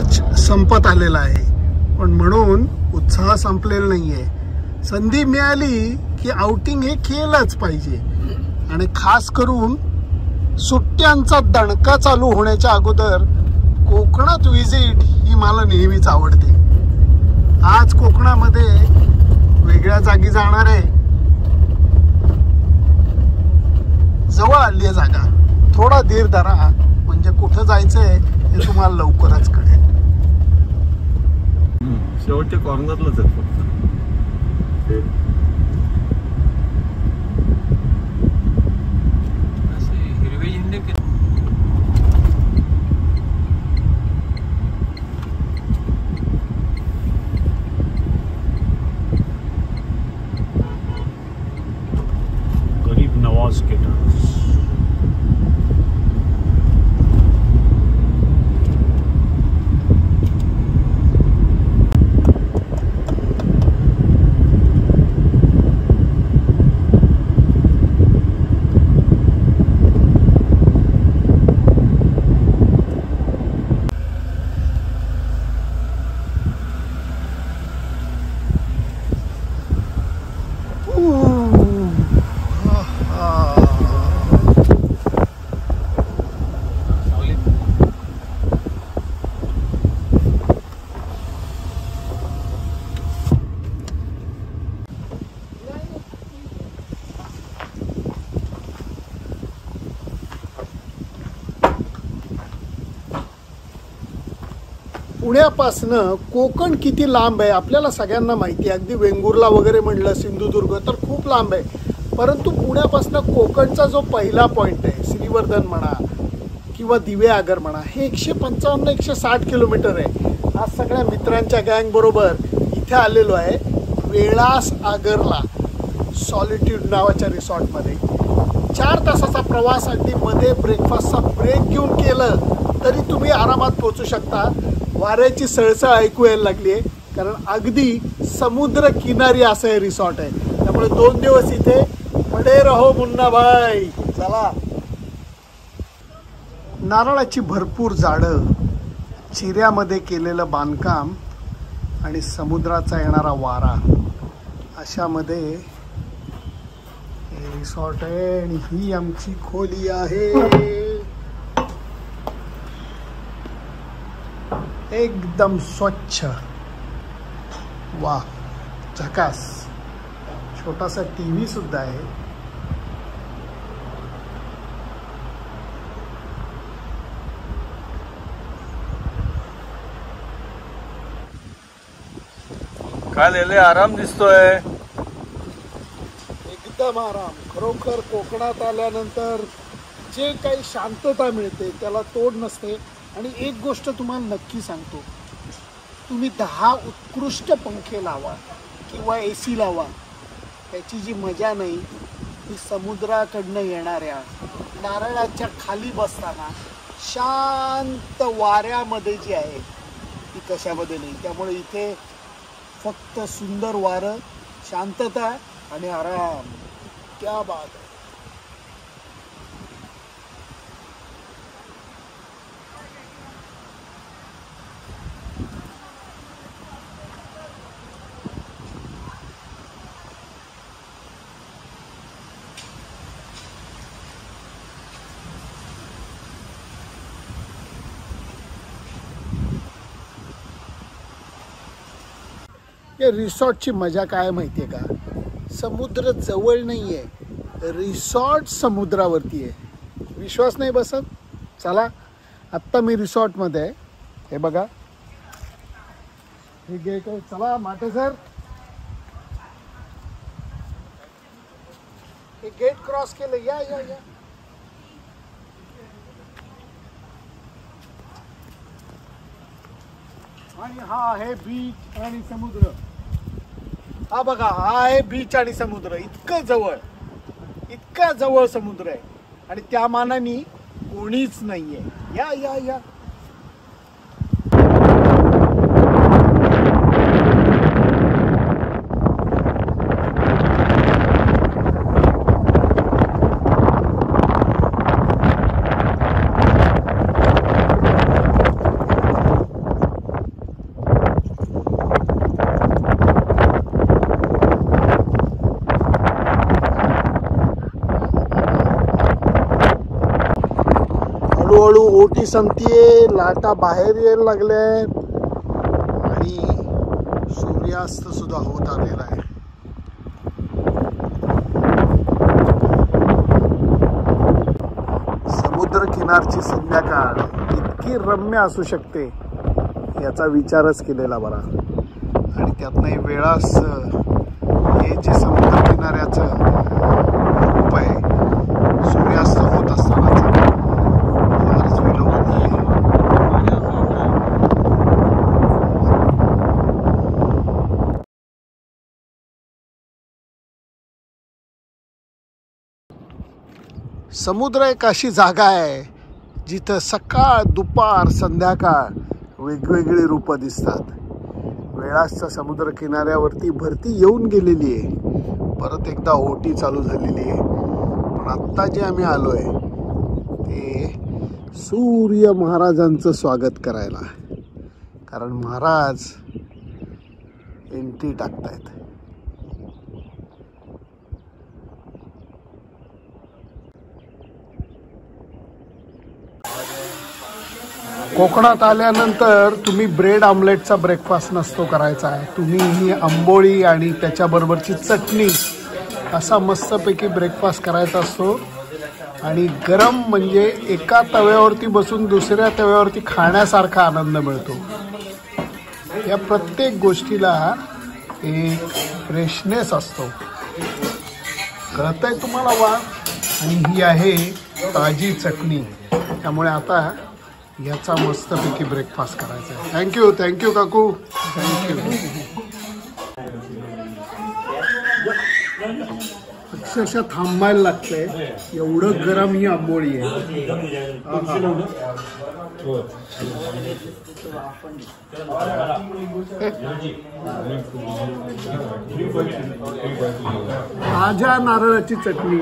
मार्च संपत आलेला आहे, पण म्हणून उत्साह संपलेला नाहीये. संधी मिळाली की आउटिंग हे केलंच पाहिजे. आणि खास करून सुट्ट्यांचा दणका चालू होण्याच्या अगोदर कोकणात विजिट ही मला नेहमीच आवडते. आज कोकणामध्ये वेगळ्या जागी जाणार आहे. जवळ आली आहे जागा, थोडा धीर धरा, म्हणजे कुठं जायचंय हे तुम्हाला लवकरच कळेल. शेवटच्या कॉर्नरलाच आहे फक्त. हिरवे झेंडे गरीब नवाज केटर्स. पुण्यापासनं कोकण किती लांब आहे आपल्याला सगळ्यांना माहिती आहे. अगदी वेंगुर्ला वगैरे म्हणलं, सिंधुदुर्ग तर खूप लांब आहे. परंतु पुण्यापासनं कोकणचा जो पहिला पॉईंट आहे, श्रीवर्धन म्हणा किंवा दिवेआगर म्हणा, हे 155-160 किलोमीटर आहे. आज सगळ्या मित्रांच्या गँग बरोबर इथे आलेलो आहे वेळास आगरला सॉलिट्यूड नावाच्या रिसॉर्टमध्ये. 4 तासाचा प्रवास, अगदी मध्ये ब्रेकफास्टचा ब्रेक घेऊन केलं तरी तुम्ही आरामात पोहोचू शकता. वाऱ्याची सळसळ ऐकू यायला लागली आहे, कारण अगदी समुद्र किनारी असं हे रिसॉर्ट आहे. त्यामुळे 2 दिवस इथे पडे रहो मुन्ना भाई. चला. नारळाची भरपूर झाडं, चिऱ्यामध्ये केलेलं बांधकाम आणि समुद्राचा येणारा वारा, अशामध्ये हे रिसॉर्ट आहे. आणि ही आमची खोली आहे. एकदम स्वच्छ, वाह, झकास. छोटासा टीव्ही सुद्धा आहे. काय लिहिले, आराम दिसतोय. एकदम आराम. खरोखर कोकणात आल्यानंतर जे काही शांतता मिळते त्याला तोड नसते. आणि एक गोष्ट तुम्हाला नक्की सांगतो, तुम्ही 10 उत्कृष्ट पंखे लावा किंवा AC लावा, त्याची जी मजा नाही ती समुद्राकडनं येणाऱ्या नारळाच्या खाली बसताना शांत वाऱ्यामध्ये जी आहे ती कशामध्ये नाही. त्यामुळे इथे फक्त सुंदर वारं, शांतता आणि आराम. क्या बात आहे. या रिसॉर्टची मजा काय माहिती आहे का? समुद्र जवळ नाही आहे, रिसॉर्ट समुद्रावरती आहे. विश्वास नाही बसत? चला, आत्ता मी रिसॉर्टमध्ये आहे. हे बघा, हे गेट आहे. चला माटे सर, हे गेट क्रॉस केलं. या या या. आणि हा आहे बीच आणि समुद्र. हा बघा, हा आहे बीच आणि समुद्र. इतकं जवळ समुद्र आहे आणि त्या मानाने कोणीच नाहीये. या या या. हळूहळू ओटी संपतीये, लाटा बाहेर यायला लागल्या आणि सूर्यास्त सुद्धा होत आलेला आहे. समुद्र किनारची संध्याकाळ इतकी रम्य असू शकते याचा विचारच केलेला बरा. आणि त्यातनंही वेळास हे जे समुद्र किनाऱ्याचं रूप आहे सूर्यास्त होत असतानाच फारच विलोभनीय आहे. समुद्र एक अशी जागा आहे जिथं सकाळ दुपार संध्याकाळ वेगवेगळी रूपं दिसतात. वेळासच्या समुद्र किनाऱ्यावरती भरती येऊन गेलेली आहे, परत एकदा ओटी चालू झालेली आहे. पण आत्ता जे आम्ही आलो आहे ते सूर्य महाराजांचं स्वागत करायला, कारण महाराज एंट्री टाकतायत. कोकणात आल्यानंतर तुम्ही ब्रेड ऑमलेटचा ब्रेकफास्ट नसतो करायचा आहे. तुम्ही ही आंबोळी आणि त्याच्याबरोबरची चटणी असा मस्तपैकी ब्रेकफास्ट करायचा असतो. आणि गरम म्हणजे एका तव्यावरती बसून दुसऱ्या तव्यावरती खाण्यासारखा आनंद मिळतो. या प्रत्येक गोष्टीला एक फ्रेशनेस असतो. कळतंय तुम्हाला वा? आणि ही आहे ताजी चटणी. त्यामुळे आता याचा मस्तपैकी ब्रेकफास्ट करायचा आहे. थँक्यू काकू, थँक्यू. अक्षरशः थांबायला लागतंय, एवढं गरम ही आंबोळी आहे. ताज्या नारळाची चटणी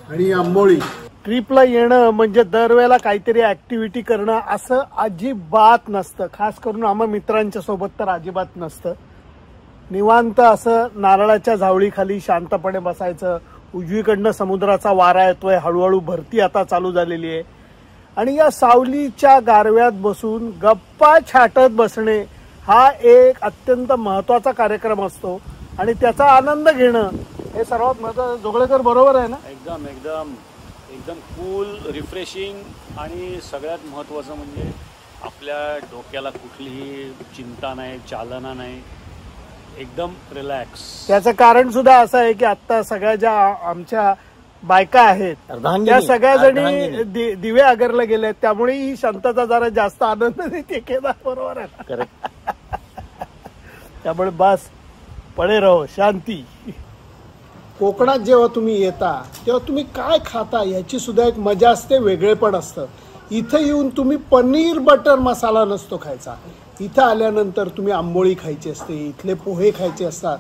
आणि आंबोळी. ट्रिपला येणं म्हणजे दरवेळेला काहीतरी ऍक्टिव्हिटी करणं असं अजिबात नसतं. खास करून आम्हा मित्रांच्या सोबत तर अजिबात नसतं. निवांत असं नारळाच्या झावळीखाली शांतपणे बसायचं. उजवीकडनं समुद्राचा वारा येतोय, हळूहळू भरती आता चालू झालेली आहे. आणि या सावलीच्या गारव्यात बसून गप्पा छाटत बसणे हा एक अत्यंत महत्त्वाचा कार्यक्रम असतो. आणि त्याचा आनंद घेणं हे सर्वात महत्त्वाचं. जोगळेकर बरोबर आहे ना? एकदम एकदम एकदम कूल, रिफ्रेशिंग आणि सगळ्यात महत्त्वाचं म्हणजे आपल्या डोक्याला कुठलीही चिंता नाही, चालना नाही, एकदम रिलॅक्स. त्याचं कारण सुद्धा असं आहे की आता सगळ्या ज्या आमच्या बायका आहेत त्या सगळ्या जणी दिवे आगरला गेल्या, त्यामुळे ही शांतता जरा जास्त आनंद देते. केदार बरोबर आहे ना? त्यामुळे बस पडे रहो, शांती. कोकणात जेव्हा तुम्ही येता तेव्हा तुम्ही काय खाता याची सुद्धा एक मजा असते, वेगळेपण असतं. इथं येऊन तुम्ही पनीर बटर मसाला नसतो खायचा. इथं आल्यानंतर तुम्ही आंबोळी खायची असते, इथले पोहे खायचे असतात.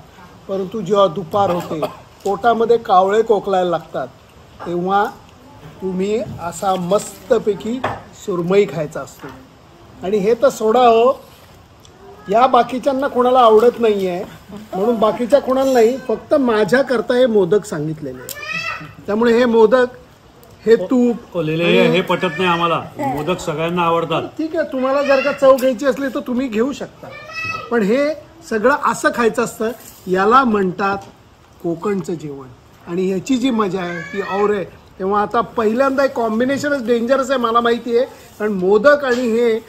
परंतु जेव्हा दुपार होते, पोटामध्ये कावळे कोकलायला लागतात, तेव्हा तुम्ही असा मस्तपैकी सुरमई खायचा असतो. आणि हे तर सोडा हो, या बाकीच्यांना कोणाला आवडत नाही आहे म्हणून बाकीच्या कोणाला नाही, फक्त माझ्या करता हे मोदक सांगितलेले. त्यामुळे हे मोदक, हे तूप हे पटत नाही आम्हाला. मोदक सगळ्यांना आवडतात. ठीक आहे, तुम्हाला जर का चव घ्यायची असली तर तुम्ही घेऊ शकता. पण हे सगळं असं खायचं असतं. याला म्हणतात कोकणचं जेवण. आणि ह्याची जी मजा आहे ती और आहे. तेव्हा आता पहिल्यांदा एक कॉम्बिनेशनच डेंजरस आहे, मला माहिती आहे. कारण मोदक आणि हे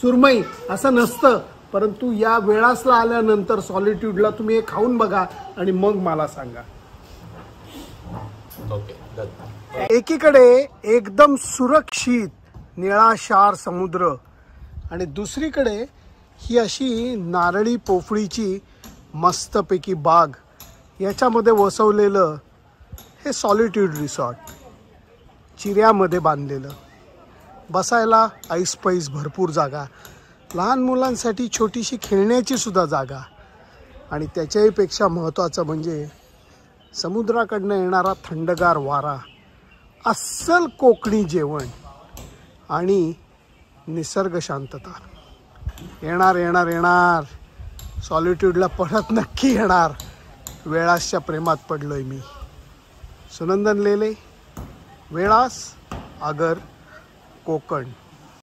सुरमई असं नसतं. परंतु या वेळासला आल्यानंतर सॉलिट्यूडला तुम्ही हे खाऊन बघा आणि मग मला सांगा. एकीकडे एकदम सुरक्षित निळाशार समुद्र आणि दुसरीकडे ही अशी नारळी पोफळीची मस्तपैकी बाग. याच्यामध्ये वसवलेलं हे सॉलिट्यूड रिसॉर्ट, चिऱ्यामध्ये बांधलेलं. बसायला ऐस पैस भरपूर जागा, लहान मुलांसाठी छोटीशी खेळण्याची सुद्धा जागा. आणि त्याच्याही पेक्षा महत्त्वाचं म्हणजे समुद्राकडनं येणारा थंडगार वारा, अस्सल कोकणी जेवण आणि निसर्ग शांतता. येणार येणार येणार सॉलिट्यूडला परत नक्की येणार. वेळासच्या प्रेमात पडलोय मी. सुनंदन लेले, वेळास, आगर कोकण.